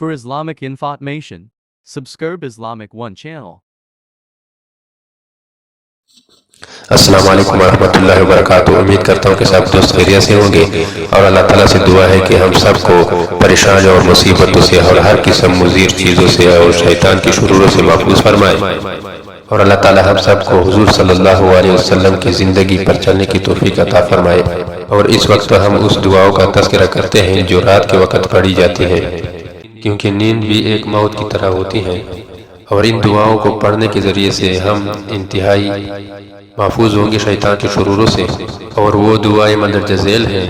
For Islamic information, subscribe Islamic One channel. السلام علیکم ورحمۃ اللہ وبرکاتہ۔ امید کرتا ہوں کہ سب دوست خیریت سے ہوں گے، اور اللہ تعالیٰ سے دعا ہے کہ ہم سب کو پریشان اور مصیبتوں سے اور ہر قسم مضر چیزوں سے اور شیطان کی شروروں سے محفوظ فرمائے، اور اللہ تعالیٰ ہم سب کو حضور صلی اللہ علیہ وسلم کی زندگی پر چلنے کی توفیق عطا فرمائے۔ اور اس وقت ہم اس دعاؤں کا تذکرہ کرتے ہیں جو رات کے وقت پڑھی جاتی ہے، کیونکہ نیند بھی ایک موت کی طرح ہوتی ہے، اور ان دعاؤں کو پڑھنے کے ذریعے سے ہم انتہائی محفوظ ہوں گے شیطان کے شروروں سے۔ اور وہ دعائیں مندرجہ ذیل ہیں: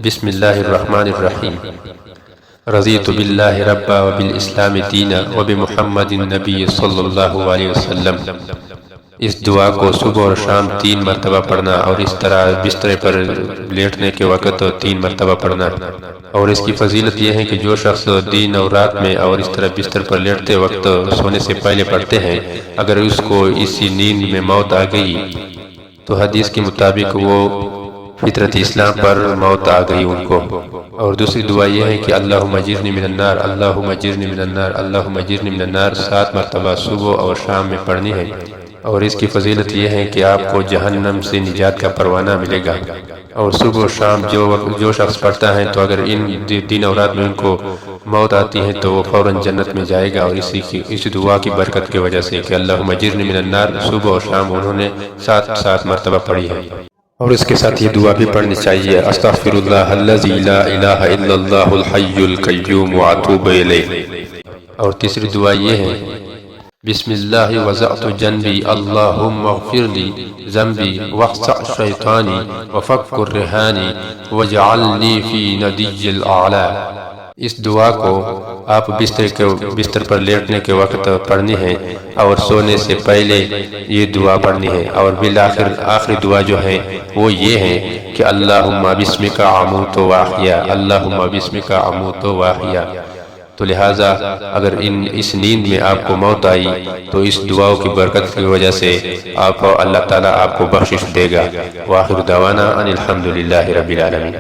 بسم اللہ الرحمن الرحیم، رضیت باللہ ربا وبالاسلام دینا وبمحمد النبی صلی اللہ علیہ وسلم۔ اس دعا کو صبح اور شام 3 مرتبہ پڑھنا، اور اس طرح بستر پر لیٹنے کے وقت 3 مرتبہ پڑھنا۔ اور اس کی فضیلت یہ ہے کہ جو شخص دن اور رات میں اور اس طرح بستر پر لیٹتے وقت سونے سے پہلے پڑھتے ہیں، اگر اس کو اسی نیند میں موت آ گئی تو حدیث کے مطابق وہ فطرت اسلام پر موت آ گئی ان کو۔ اور دوسری دعا یہ ہے کہ اللہم اجرنی من النار، اللہم اجرنی من النار، اللہم اجرنی من النار 7 مرتبہ صبح اور شام میں پڑھنی ہے۔ اور اس کی فضیلت یہ ہے کہ آپ کو جہنم سے نجات کا پروانہ ملے گا۔ اور صبح و شام جو شخص پڑھتا ہے تو اگر ان دن اور رات میں ان کو موت آتی ہے تو وہ فوراً جنت میں جائے گا، اور اس دعا کی برکت کی وجہ سے کہ اللہم اجرنی من النار صبح و شام انہوں نے 7 مرتبہ پڑھی ہے۔ اور اس کے ساتھ یہ دعا بھی پڑھنی چاہیے: استغفر اللہ الذی لا الہ الا اللہ الحی القیوم واتوب الیہ۔ اور تیسری دعا یہ ہے: بسم اللہ وضعت جنبی اللہم اغفر لی ذنبی واخسع شیطانی وفک الرہانی واجعلنی فی ندی الاعلی۔ اس دعا کو آپ بستر پر لیٹنے کے وقت پڑھنی ہے، اور سونے سے پہلے یہ دعا پڑھنی ہے۔ اور بالآخر آخری دعا جو ہے وہ یہ ہے کہ اللہم بسمک اموت واحیا، اللہم بسمک اموت واحیا۔ تو لہٰذا اگر اس نیند میں آپ کو موت آئی تو اس دعاؤں کی برکت کی وجہ سے اللہ تعالیٰ آپ کو بخشش دے گا۔ وآخر دعوانا ان الحمد للہ رب العالمین۔